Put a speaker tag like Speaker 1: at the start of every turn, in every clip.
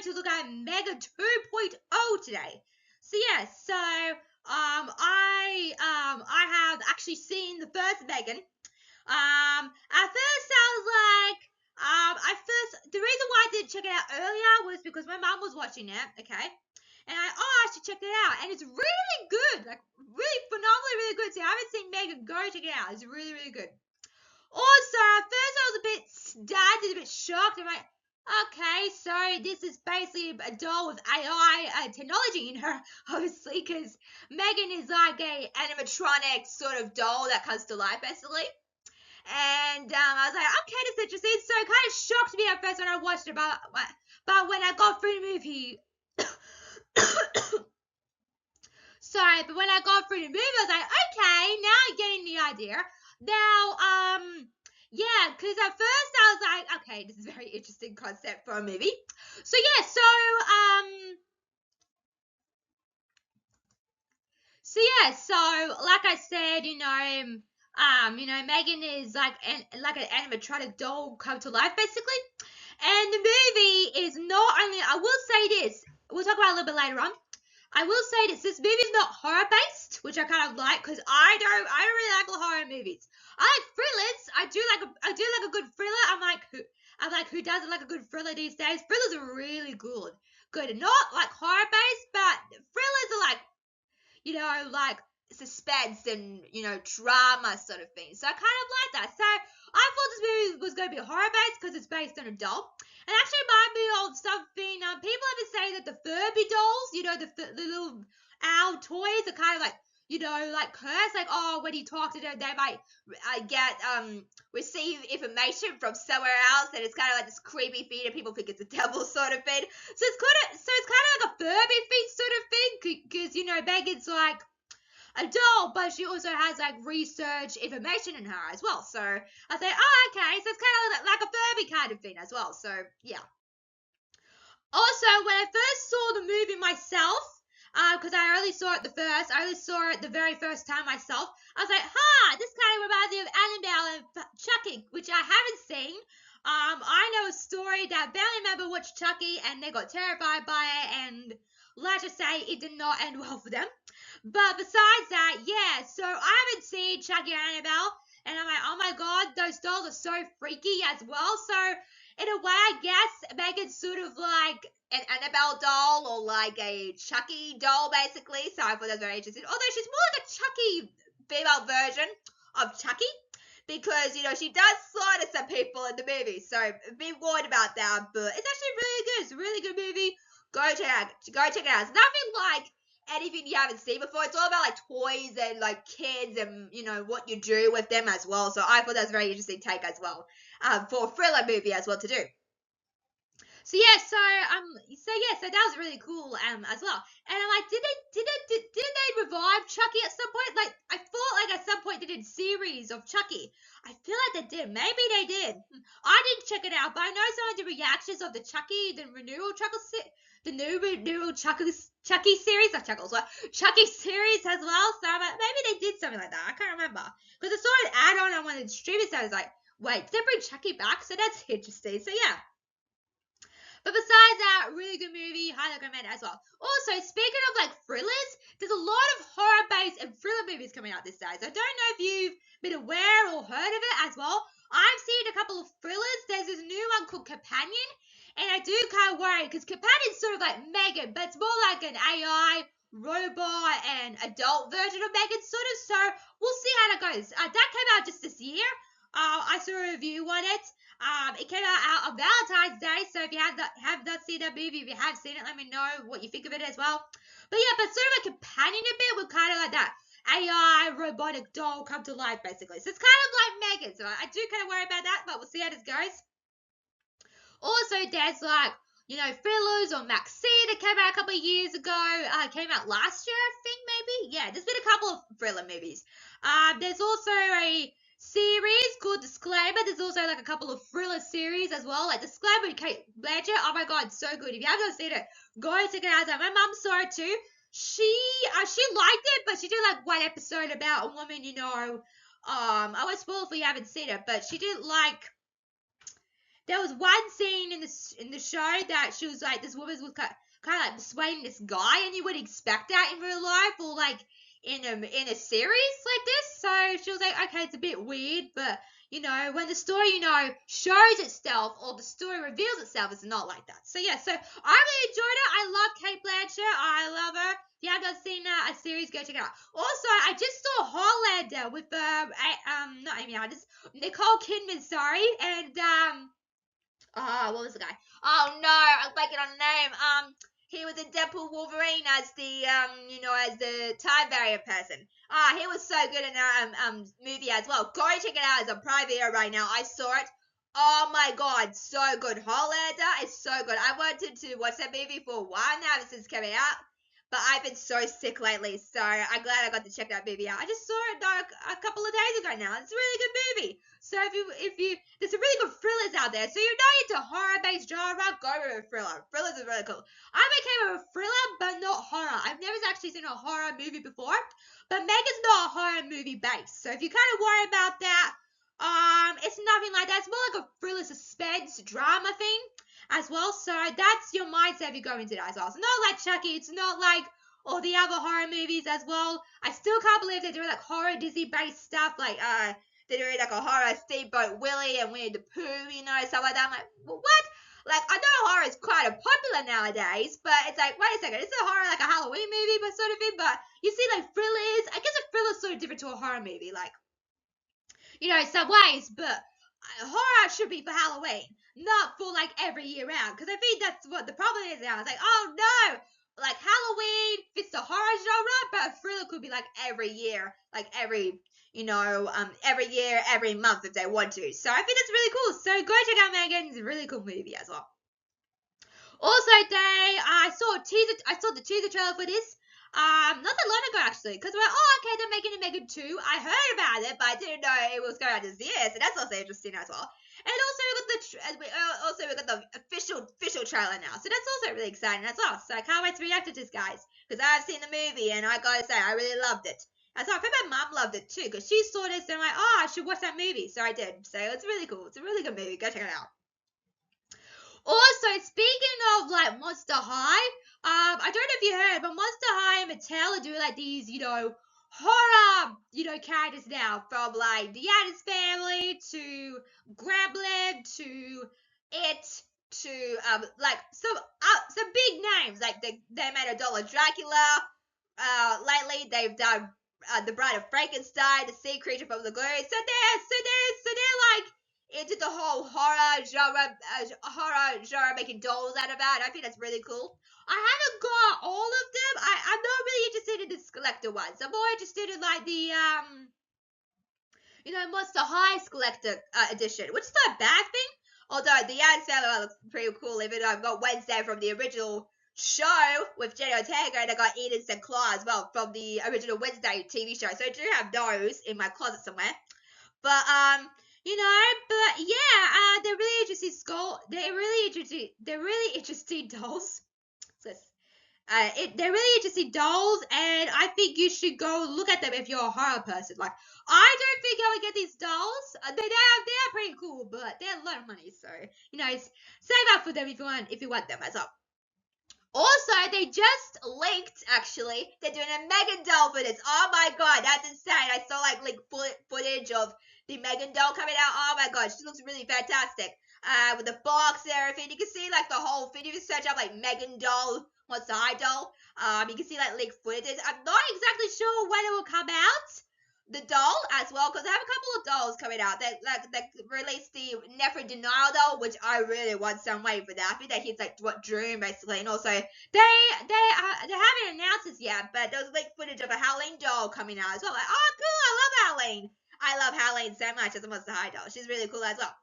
Speaker 1: to look at M3gan 2.0 today. So yeah, I have actually seen the first M3gan. At first I was like, the reason why I didn't check it out earlier was because my mum was watching it, okay? And I should check it out. And it's really good, like really phenomenally really good. So I haven't seen M3gan, go check it out. It's really, really good. Also, at first I was a bit stunned and a bit shocked. I'm like, okay, so this is basically a doll with AI technology in her, obviously, because M3gan is like a animatronic sort of doll that comes to life, basically. And I was like, okay, this is interesting. So it kind of shocked me at first when I watched it, but when I got through the movie, sorry, but when I got through the movie, I was like, okay, now I'm getting the idea. Now, yeah, because at first I was like, okay, this is a very interesting concept for a movie. So yeah, so like I said, M3gan is like an animatronic doll come to life, basically. And the movie is not only, I will say this, we'll talk about it a little bit later on. I will say this movie is not horror based, which I kind of like because I don't really like horror movies. I like thrillers. I do like a good thriller. I'm like who doesn't like a good thriller these days? Thrillers are really good. Not like horror based, but thrillers are like suspense and drama sort of thing. So I kind of like that. So I thought this movie was going to be horror based because it's based on a doll. And actually reminded me of something. People ever say that the Furby dolls, the little owl toys, are kind of like like cursed. Like, oh, when you talk to them, they might receive information from somewhere else, and it's kind of like this creepy thing, and people think it's a devil sort of thing. So it's kind of like a Furby thing sort of thing, because M3gan's like a doll, but she also has like research information in her as well. So I say, oh, okay, so it's kind of like a Furby kind of thing as well. So yeah. Also, when I first saw the movie myself, because I only saw it the very first time myself, I was like, this kind of reminds me of Annabelle and Chucky, which I haven't seen. I know a story that family member watched Chucky and they got terrified by it, and let's just say it did not end well for them. But besides that, yeah, so I haven't seen Chucky or Annabelle, and I'm like, oh my god, those dolls are so freaky as well. So in a way, I guess M3gan's sort of like an Annabelle doll or like a Chucky doll, basically. So I thought that was very interesting. Although she's more like a Chucky female version of Chucky, because she does slaughter some people in the movie. So be warned about that. But it's actually really good. It's a really good movie. Go check it out. It's nothing like anything you haven't seen before. It's all about like toys and like kids and what you do with them as well. So I thought that was a very interesting take as well, for a thriller movie as well to do. So that was really cool as well. And I'm like, did they revive Chucky at some point? Like I thought like at some point they did series of Chucky. I feel like they did. Maybe they did. I didn't check it out, but I know some of the reactions of the Chucky, the new renewal Chucky series, not Chuckles, but Chucky series as well. So maybe they did something like that. I can't remember because I saw an ad on one of the streamers. So I was like, wait, did they bring Chucky back? So that's interesting. So yeah. But besides that, really good movie, highly recommend it as well. Also, speaking of like thrillers, there's a lot of horror-based and thriller movies coming out these days. I don't know if you've been aware or heard of it as well. I've seen a couple of thrillers. There's this new one called Companion, and I do kind of worry because Companion's sort of like M3gan, but it's more like an AI robot and adult version of M3gan sort of. So we'll see how that goes. That came out just this year. I saw a review on it. It came out on Valentine's Day, so if you have not seen that movie, if you have seen it, let me know what you think of it as well. But yeah, but sort of like Companion a bit with kind of like that AI robotic doll come to life, basically. So it's kind of like M3gan, so I do kind of worry about that, but we'll see how this goes. Also, there's like, thrillers or Maxine that came out a couple of years ago. Came out last year, I think, maybe. Yeah, there's been a couple of thriller movies. There's also a series called Disclaimer. There's also like a couple of thriller series as well, like Disclaimer with Kate Blanchett. Oh my god, so good. If you haven't seen it, go check it out. My mum saw it too. She liked it, but she did like one episode about a woman, I won't spoil if you haven't seen it, but she didn't like there was one scene in the show that she was like, this woman was kind of like persuading this guy, and you would expect that in real life or like in a series like this. So she was like, okay, it's a bit weird, but you know, when the story, you know, shows itself or the story reveals itself, it's not like that. So yeah, so I really enjoyed it. I love Kate Blanchett. I love her. If you haven't seen a series, go check it out. Also, I just saw Highlander with not Amy Adams, Nicole Kidman, sorry, and what was the guy? Oh no, I'm blanking on the name. He was in Deadpool Wolverine as the you know, as the time variant person. He was so good in that movie as well. Go and check it out. It's a Prime Video right now. I saw it. Oh my god, so good. Highlander is so good. I wanted to watch that movie for a while now since it's coming out. But I've been so sick lately, so I'm glad I got to check that movie out. I just saw it a couple of days ago now. It's a really good movie. So if you, there's some really good thrillers out there. So you're not into horror-based genre, go with a thriller. Thrillers are really cool. I'm okay with a thriller, but not horror. I've never actually seen a horror movie before, but Megan's not a horror movie based. So if you kind of worry about that, it's nothing like that. It's more like a thriller, suspense, drama thing as well. So that's your mindset if you go into that as well. It's not like Chucky. It's not like all the other horror movies as well. I still can't believe they're doing like horror Disney-based stuff, like they're doing like a horror Steamboat Willie and Winnie the Pooh, you know, stuff like that. I'm like, well, what? Like, I know horror is quite popular nowadays, but it's like, wait a second, it's a horror like a Halloween movie, but sort of thing. But you see, like thrillers. I guess a thriller's sort of different to a horror movie, like, you know, some ways. But horror should be for Halloween, not for like every year round. Because I think that's what the problem is now. It's like, oh no, like Halloween fits the horror genre, but a thriller could be like every year, like every, you know, every year, every month if they want to. So I think that's really cool. So go check out Megan. It's a really cool movie as well. Also, I saw the teaser trailer for this. Not that long ago actually, because we're okay, they're making a Megan 2. I heard about it, but I didn't know it was going out this year, so that's also interesting as well. And also we got the official trailer now, so that's also really exciting as well. So I can't wait to react to this, guys, because I've seen the movie and I gotta say I really loved it. And so I think my mom loved it too, because she saw this and I'm like, I should watch that movie. So I did. So it's really cool. It's a really good movie. Go check it out. Also, speaking of like Monster High, I don't know if you heard, but Monster High and Mattel are doing like these, you know, horror, you know, characters now, from like the Addams Family to Gremlin to It to like some big names, like they made a doll of Dracula. Lately they've done the Bride of Frankenstein, the sea creature from the lagoon. So they're like into the whole horror genre, making dolls out of that. I think that's really cool. I haven't got all of them. I'm not really interested in this collector ones. I'm more interested in like the you know, Monster High collector edition, which is not a bad thing. Although the Addams Family looks pretty cool, even though I've got Wednesday from the original show with Jenny Ortega, and I got Eden St. Clair as well from the original Wednesday TV show. So I do have those in my closet somewhere. But you know, but yeah, they're really interesting they're really interesting dolls. So they're really interesting dolls, and I think you should go look at them if you're a horror person. Like, I don't think I would get these dolls. They're pretty cool, but they're a lot of money, so you know, save up for them if you want them as well. Also, they just leaked, actually, they're doing a Megan doll for this. Oh my god, that's insane. I saw like footage of the Megan doll coming out. Oh my god, she looks really fantastic. With the box and everything. You can see like the whole thing. If you search up like Megan doll, Monster High doll, you can see like leaked footage. I'm not exactly sure when it will come out, the doll as well, because I have a couple of dolls coming out. They released the Never Denial doll, which I really want some way for that. I think that hits like what Dream basically, and also they haven't announced this yet, but there's like footage of a Halloween doll coming out as well. Like, oh cool, I love Halloween. I love Halloween so much as a Monster High doll. She's really cool as well.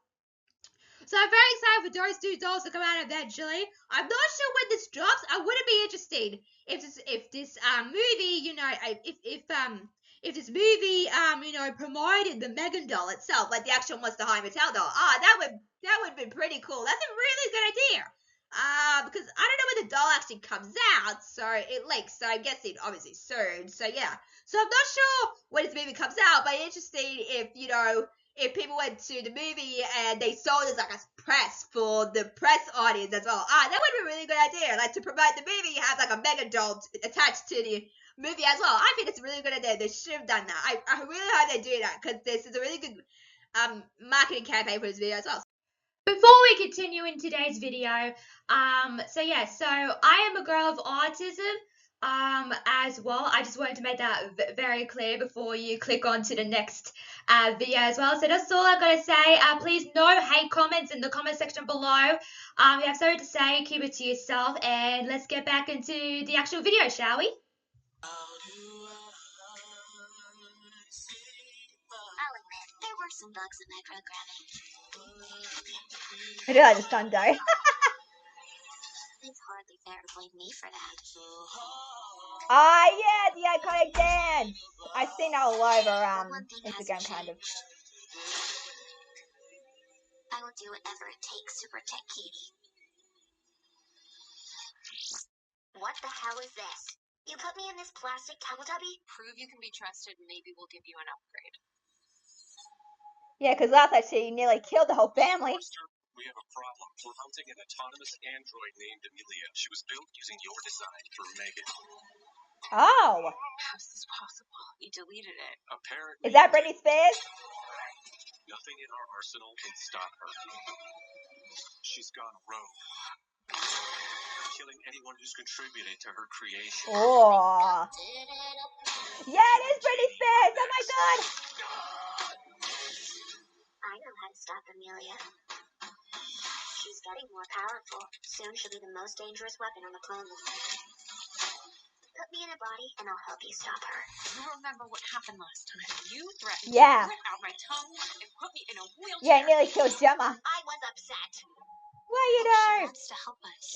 Speaker 1: So I'm very excited for those two dolls to come out eventually. I'm not sure when this drops. I wouldn't be interested if this movie, you know, if this movie you know, promoted the Megan doll itself, like the actual Monster High Mattel doll. That would be pretty cool. That's a really good idea. Because I don't know when the doll actually comes out, so it leaks. So I'm guessing obviously soon. So yeah. So I'm not sure when this movie comes out, but interesting if, you know, if people went to the movie and they sold it as like a press for the press audience as well. That would be a really good idea. Like to promote the movie, have like a mega doll attached to the movie as well. I think it's a really good idea. They should have done that. I really hope they do that because this is a really good marketing campaign for this video as well. Before we continue in today's video, so I am a girl of autism as well. I just wanted to make that very clear before you click on to the next video as well. So that's all I've got to say. Please no hate comments in the comment section below. If you have something to say, keep it to yourself, and let's get back into the actual video, shall we?
Speaker 2: I'll admit, there were some bugs in my programming.
Speaker 1: I do like the sun though.
Speaker 2: It's hardly fair to blame me for that.
Speaker 1: Yeah, the iconic dance. I've seen it all over Instagram kind of.
Speaker 2: I will do whatever it takes to protect Katie. What the hell is this? You put me in this plastic Teletubby?
Speaker 3: Prove you can be trusted and maybe we'll give you an upgrade.
Speaker 1: Yeah, because last time she nearly killed the whole family.
Speaker 4: We have a problem. We're hunting an autonomous android named Amelia. She was built using your design for M3gan.
Speaker 1: Oh.
Speaker 3: How is this possible? You deleted it.
Speaker 4: Apparently.
Speaker 1: Is that Britney Spears?
Speaker 4: Nothing in our arsenal can stop her. She's gone rogue, killing anyone who's contributed to her creation.
Speaker 1: Oh. Yeah, it is Britney Spears. Oh my god.
Speaker 2: I know how to stop Amelia. She's getting more powerful. Soon she'll be the most dangerous weapon on the planet. Put me in a body and I'll help you stop her.
Speaker 3: You remember what happened last time? You threatened
Speaker 1: Yeah.
Speaker 3: to rip out my tongue and put me in a wheelchair.
Speaker 1: Yeah, nearly killed Gemma.
Speaker 2: I was upset.
Speaker 1: Well, you
Speaker 2: She
Speaker 1: know.
Speaker 2: wants to help us.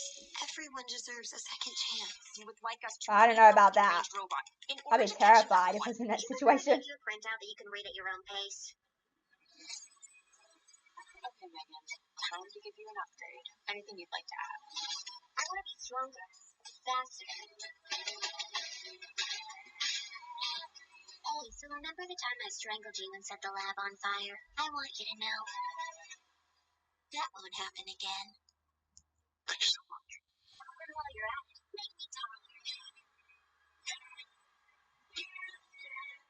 Speaker 2: Everyone deserves a second chance.
Speaker 3: You would like us to
Speaker 1: I don't know about that.
Speaker 3: robot. In
Speaker 1: I'd
Speaker 3: order
Speaker 1: be
Speaker 3: to catch
Speaker 1: terrified if I was in that situation.
Speaker 2: Your printout that you can read at your own pace.
Speaker 3: Okay, Megan. Time to give you an upgrade. Anything you'd like to add?
Speaker 2: I want to be stronger, faster. Hey, so remember the time I strangled you and set the lab on fire? I want you to know that won't happen again.
Speaker 4: Thank you so much.
Speaker 2: And while you're at it, make me taller.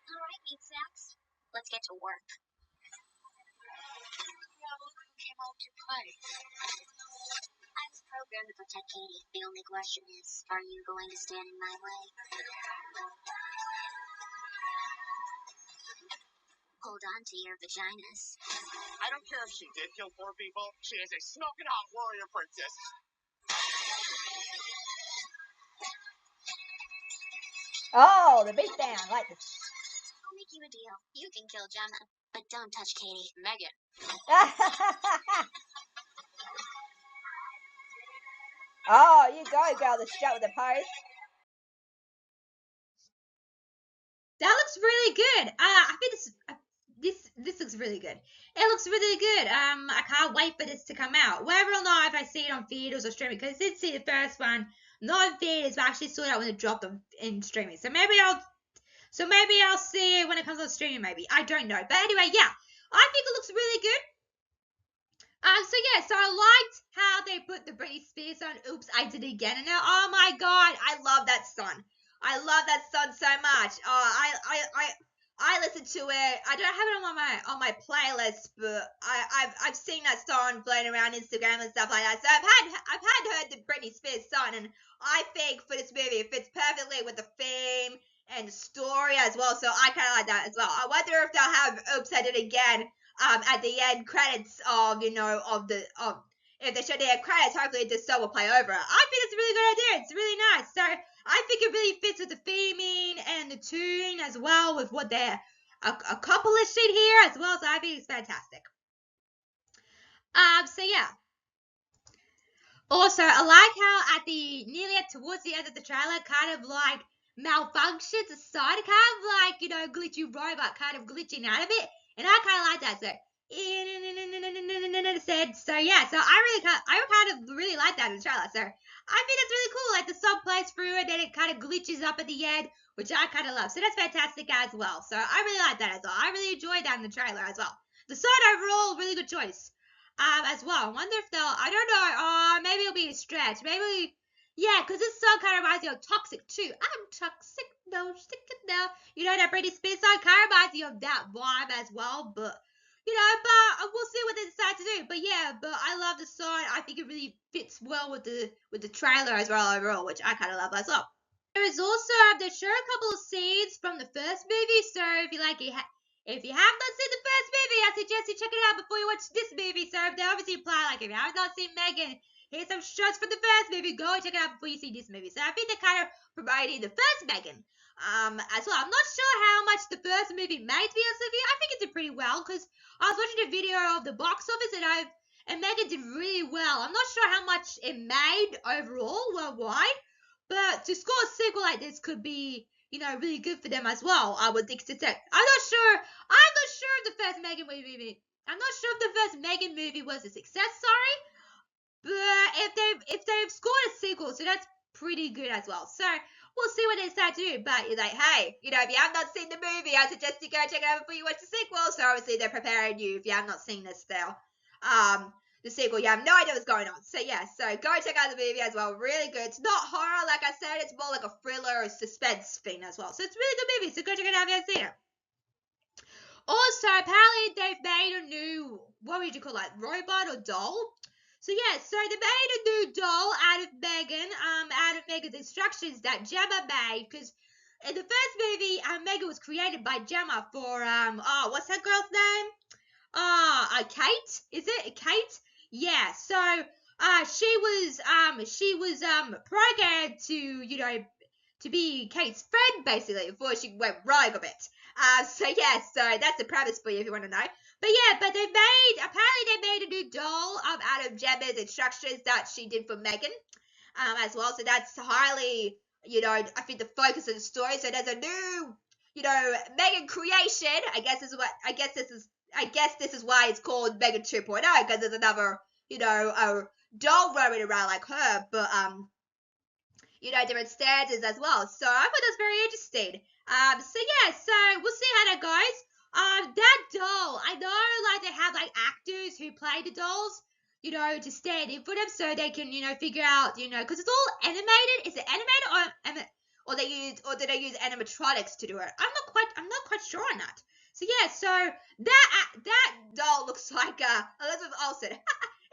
Speaker 2: Alright, meat sacks. Let's get to work.
Speaker 3: Well, who came out to play?
Speaker 2: I was programmed to protect Katie. The only question is, are you going to stand in my way? Hold on to your vaginas.
Speaker 4: I don't care if she did kill 4 people. She is a smoking hot warrior princess.
Speaker 1: Oh, the big fan. I like this.
Speaker 2: I'll make you a deal. You can kill Gemma, but don't touch Katie.
Speaker 3: Megan.
Speaker 1: Oh, you go, girl. The shot with the pose. That looks really good. I think this looks really good. It looks really good. I can't wait for this to come out. Whether or not if I see it on theaters or streaming, because I did see the first one not in theaters, but I actually saw that when it dropped in streaming. So maybe I'll see it when it comes on streaming. Maybe I don't know. But anyway, yeah, I think it looks really good. So I liked how they put the Britney Spears on Oops, I Did It Again. And oh my god, I love that song. I love that song so much. I listen to it. I don't have it on my playlist, but I've seen that song floating around Instagram and stuff like that. So I've heard the Britney Spears song, and I think for this movie it fits perfectly with the theme and the story as well. So I kind of like that as well. I wonder if they'll have Oops, I Did It Again at the end credits of if they show the end credits, hopefully the song will play over it. I think it's a really good idea. It's really nice. So I think it really fits with the theming and the tune as well with what they're accomplishing here as well. So I think it's fantastic. So yeah. Also, I like how nearly towards the end of the trailer, kind of like malfunctions aside, kind of like, glitchy robot kind of glitching out of it. And I kind of like that. So yeah, so I kind of really like that in the trailer. So I think that's really cool. Like the song plays through and then it kind of glitches up at the end, which I kind of love. So that's fantastic as well. So I really like that as well. I really enjoyed that in the trailer as well. the song overall, really good choice. As well. I wonder if I don't know, maybe it'll be a stretch. Maybe, yeah, because this song kind of reminds me of Toxic too. I'm toxic, no, sick now. You know, that Britney Spears song kind of reminds me of that vibe as well, but, you know, but we'll see what they decide to do. But yeah, but I love the song. I think it really fits well with the trailer as well overall, which I kind of love as well. There is also, they show a couple of scenes from the first movie, so if you like it, if you have not seen the first movie, I suggest you check it out before you watch this movie. So they obviously imply, like, if you have not seen M3gan, here's some shots from the first movie. Go and check it out before you see this movie. So I think they're kind of promoting the first M3gan as well. I'm not sure how much the first movie made, to be honest with you. I think it did pretty well because I was watching a video of the box office and M3gan did really well. I'm not sure how much it made overall worldwide, but to score a sequel like this could be, you know, really good for them as well. I would think so. I'm not sure if the first M3gan movie. I'm not sure if the first M3gan movie was a success. Sorry, but if they've scored a sequel, so that's pretty good as well. So we'll see what they decide to do. But you're like, hey, you know, if you have not seen the movie, I suggest you go check it out before you watch the sequel. So obviously they're preparing you if you have not seen this still. The sequel, you have no idea what's going on. So yeah, so go check out the movie as well. Really good. It's not horror, like I said. It's more like a thriller or suspense thing as well. So it's a really good movie. So go check it out if you haven't seen it. Also, apparently they've made a new, what would you call it, robot or doll? So yeah, so they made a new doll out of M3gan's instructions that Gemma made, because in the first movie, M3gan was created by Gemma for, what's that girl's name? Kate? Is it Kate? Yeah, so, she was programmed to, you know, to be Kate's friend, basically, before she went rogue a bit. So yeah, so that's the premise for you if you want to know. But yeah, but apparently they made a new doll out of Gemma's instructions that she did for M3gan, as well. So that's highly, you know, I think the focus of the story. So there's a new, you know, M3gan creation. I guess this is why it's called M3gan 2.0, because there's another, you know, a doll roaming around like her, but you know, different standards as well. So I thought that was very interesting. So yeah, so we'll see how that goes. That doll, I know, like, they have, like, actors who play the dolls, you know, to stand in for them so they can, you know, figure out, you know, because it's all animated. Is it animated or do they use animatronics to do it? I'm not quite sure on that. So yeah, so that doll looks like Elizabeth Olsen.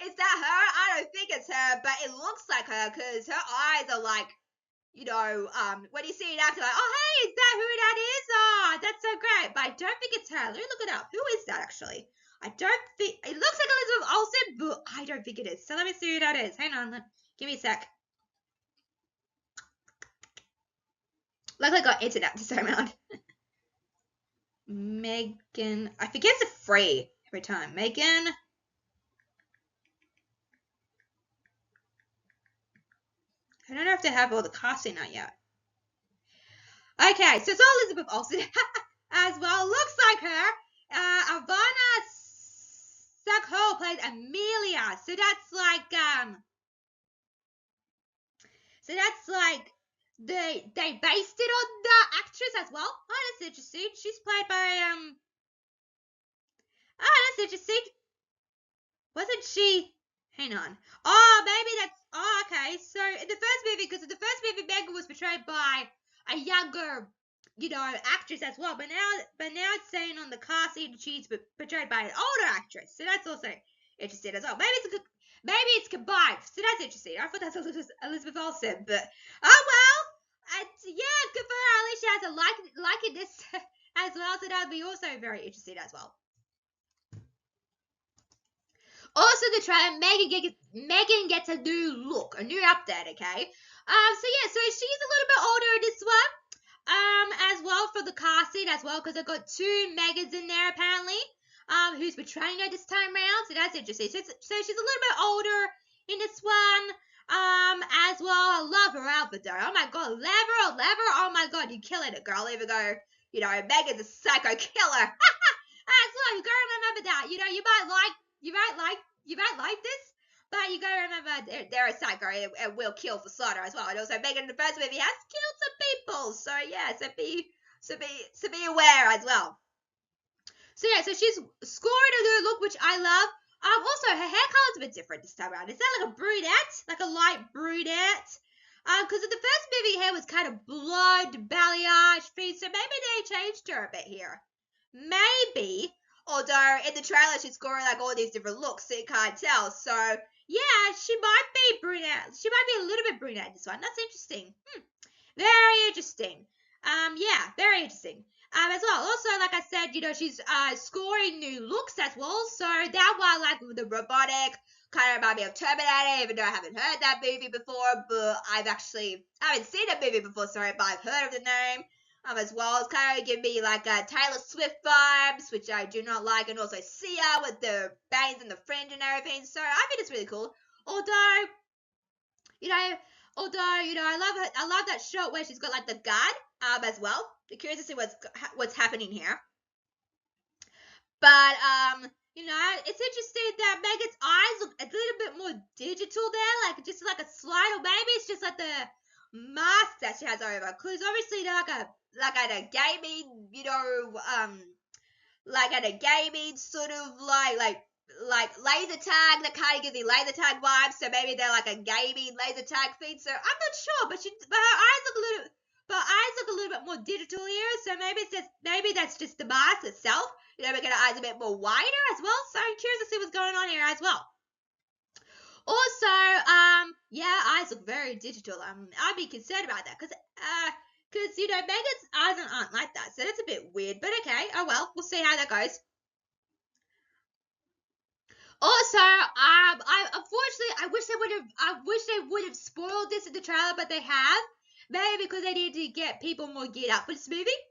Speaker 1: Is that her? I don't think it's her, but it looks like her because her eyes are like, you know, when you see it after, like, oh, hey, is that who that is? Oh, that's so great. But I don't think it's her. Let me look it up. Who is that, actually? I don't think, it looks like Elizabeth Olsen, but I don't think it is. So let me see who that is. Hang on, give me a sec. Luckily I got internet this time around. M3gan, I forget it's free every time. M3gan. I don't know if they have all the casting out yet. Okay, so it's all Elizabeth Olsen as well. Looks like her. Ivana Sakho plays Amelia. So that's like they based it on the actress as well. Oh, that's interesting. She's played by oh, that's interesting. Wasn't she? Hang on. Oh, maybe that's. Oh, okay. So in the first movie, because in the first movie, M3gan was portrayed by a younger, you know, actress as well. But now it's saying on the casting she's portrayed by an older actress. So that's also interesting as well. Maybe it's combined. So that's interesting. I thought that's Elizabeth Olsen, but oh well. Yeah, good for her. At least she has a liking this as well. So that'd be also very interesting as well. Also, the trailer, M3gan gets a new look, a new update, okay? So yeah, so she's a little bit older in this one, as well for the casting as well, because I've got two M3gans in there apparently, who's portraying her this time around, so that's interesting. So she's a little bit older in this one, as well. I love her outfit though. Oh my god, lever, oh my god, you're killing it, girl. Even though, you know, M3gan's a psycho killer. As well, you gotta remember that. You know, you might like this, but you gotta remember they're a psycho and will kill for slaughter as well. And also, M3gan in the first movie has killed some people, so yeah, so be aware as well. So yeah, so she's scoring a new look, which I love. Also her hair color's a bit different this time around. Is that like a brunette, like a light brunette? Because in the first movie, hair was kind of blonde, balayage, feet, so maybe they changed her a bit here. Maybe. Although in the trailer she's scoring like all these different looks, so you can't tell. So yeah, she might be brunette. She might be a little bit brunette in this one. That's interesting. Very interesting. Yeah, very interesting. As well. Also, like I said, she's scoring new looks as well. So that one, like with the robotic, kind of remind me of Terminator, even though I haven't heard that movie before, but I haven't seen that movie before, sorry, but I've heard of the name. As well, it's kind of giving me like Taylor Swift vibes, which I do not like, and also Sia with the bangs and the fringe and everything. So I think it's really cool. Although, I love that shot where she's got like the gun as well. I'm curious to see what's happening here. But it's interesting that Megan's eyes look a little bit more digital there, like just like a slide, or maybe it's just like the mask that she has over. Because obviously they're like at a gaming, like at a gaming sort of like laser tag, that kind of gives me laser tag vibes. So maybe they're like a gaming laser tag thing. So I'm not sure, but her eyes look a little bit more digital here. So maybe that's just the mask itself. Making her eyes a bit more wider as well. So I'm curious to see what's going on here as well. Also, eyes look very digital. I'd be concerned about that because Megan's eyes aren't like that, so that's a bit weird. But okay, oh well, we'll see how that goes. Also, I wish they would have spoiled this in the trailer, but they have. Maybe because they needed to get people more geared up for this movie.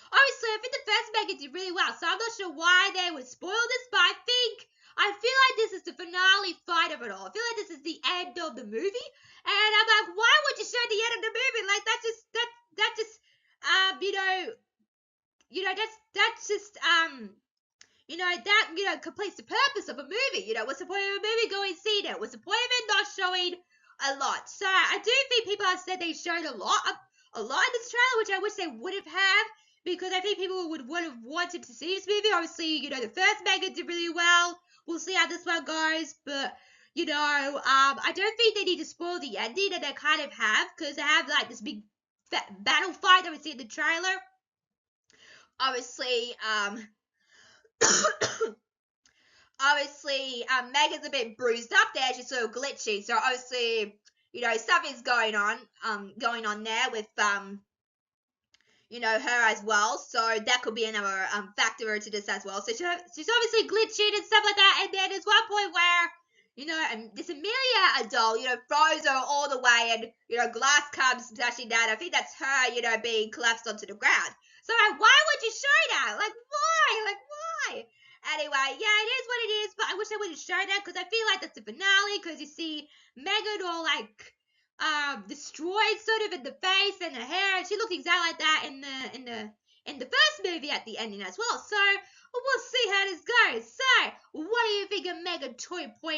Speaker 1: Obviously, I think the first Megan did really well, so I'm not sure why they would spoil this, but I feel like this is the finale fight of it all. I feel like this is the end of the movie, and I'm like, why would you show the end of the movie? Like that completes the purpose of a movie. What's the point of a movie going see it? What's the point of it not showing a lot? So I do think people have said they showed a lot in this trailer, which I wish they would have, because I think people would have wanted to see this movie. Obviously, the first Megan did really well. We'll see how this one goes, but I don't think they need to spoil the ending, and they kind of have, because they have like this big battle fight that we see in the trailer. Obviously, Megan's a bit bruised up there. She's sort of glitchy, so obviously, something's going on there with her as well. So that could be another factor to this as well. So she's obviously glitching and stuff like that. And then there's one point where this Amelia doll, throws her all the way, and glass comes smashing down. I think that's her, being collapsed onto the ground. So why would you show that? Like why? Anyway, yeah, it is what it is. But I wish I would have shown that, because I feel like that's the finale. Because you see Megan all like destroyed sort of in the face and the hair, and she looked exactly like that in the first movie at the ending as well. So we'll see how this goes. So what do you think of Megan 2.0?